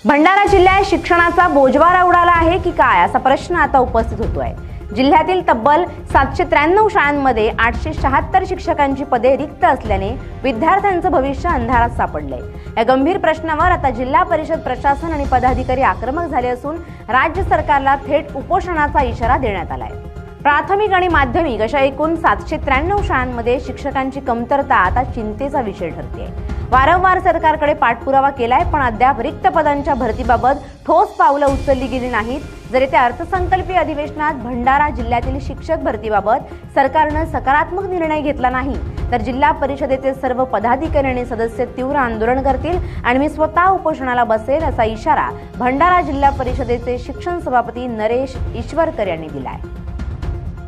भंडारा जिल्ह्यात शिक्षणाचा बोजवारा उडाला आहे की काय असा प्रश्न आता उपस्थित होतोय। जिल्ह्यातील तब्बल 793 शाळांमध्ये 876 शिक्षकांची पदे रिक्त असल्याने विद्यार्थ्यांचं भविष्य अंधारात सापडलंय। या गंभीर प्रश्नावर आता जिल्हा परिषद प्रशासन आणि पदाधिकारी आक्रमक झाले असून राज्य सरकारला थेट उपोषणाचा इशारा देण्यात आलाय। प्राथमिक आणि माध्यमिक अशा एकूण 793 शाळांमध्ये शिक्षकांची कमतरता आता चिंतेचा विषय ठरते। वारंवार सरकारकडे पाठपुरावा केलाय, पण अद्याप रिक्त पदांच्या भरतीबाबत ठोस पावलं उचलली गेली नाहीत। जर येत्या अर्थसंकल्पीय अधिवेशनात भंडारा जिल्ह्यातील शिक्षक भरतीबाबत सरकारनं सकारात्मक निर्णय घेतला नाही तर जिल्हा परिषदेचे सर्व पदाधिकारी आणि सदस्य तीव्र आंदोलन करतील आणि मी स्वतः उपोषणाला बसेल असा इशारा भंडारा जिल्हा परिषदेचे शिक्षण सभापती नरेश ईश्वरकर यांनी दिलाय।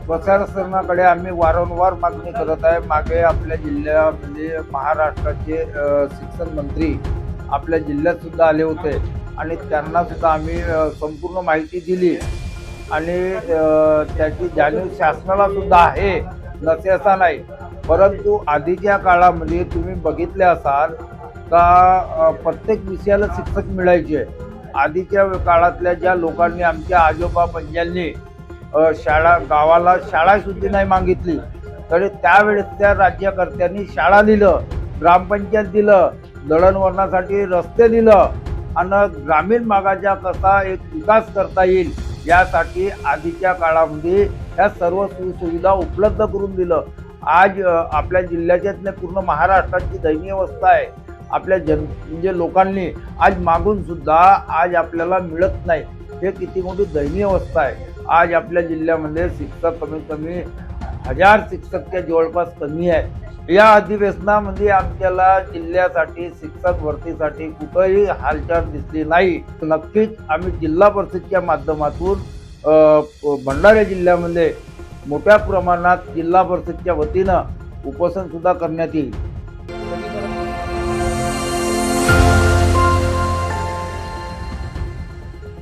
प्रशासनाकडे आम्ही वारंवार मागणी करत आहे। मागे आपल्या जिल्ह्यामध्ये महाराष्ट्राचे शिक्षण मंत्री आपल्या जिल्ह्यात सुद्धा आले होते आणि त्यांना सुद्धा आम्ही संपूर्ण माहिती दिली आणि त्याची जाणीव शासनाला सुद्धा आहे, नसे असा नाही। परंतु आधीच्या काळामध्ये तुम्ही बघितले असाल का प्रत्येक विषयाला शिक्षक मिळायचे। आधीच्या काळातल्या ज्या लोकांनी आमच्या आजोबा पंजांनी शाळा गावाला शाळा सुद्धा नाही मागितली तरी त्यावेळेस त्या राज्यकर्त्यांनी शाळा दिलं, ग्रामपंचायत दिलं, दळणवळणासाठी रस्ते दिलं आणि ग्रामीण भागाचा कसा एक विकास करता येईल यासाठी आधीच्या काळामध्ये ह्या सर्व सुविधा उपलब्ध करून दिलं। आज आपल्या जिल्ह्याच्यातल्या पूर्ण महाराष्ट्राची दयनीय अवस्था आहे। आपल्या म्हणजे लोकांनी आज मागून सुद्धा आज आपल्याला मिळत नाही, हे किती मोठी दयनीय अवस्था आहे। आज आपल्या जिल्ह्यामध्ये शिक्षक कमीत कमी 1000 शिक्षकच्या जवळपास कमी आहे। या अधिवेशनामध्ये आपल्याला जिल्ह्यासाठी शिक्षक भरतीसाठी कुठेही हालचाल दिसली नाही। नक्कीच आम्ही जिल्हा परिषदच्या माध्यमातून भंडारा जिल्ह्यामध्ये मोठ्या प्रमाणात जिल्हा परिषदच्या वतीनं उपोषण सुद्धा करण्यात येईल।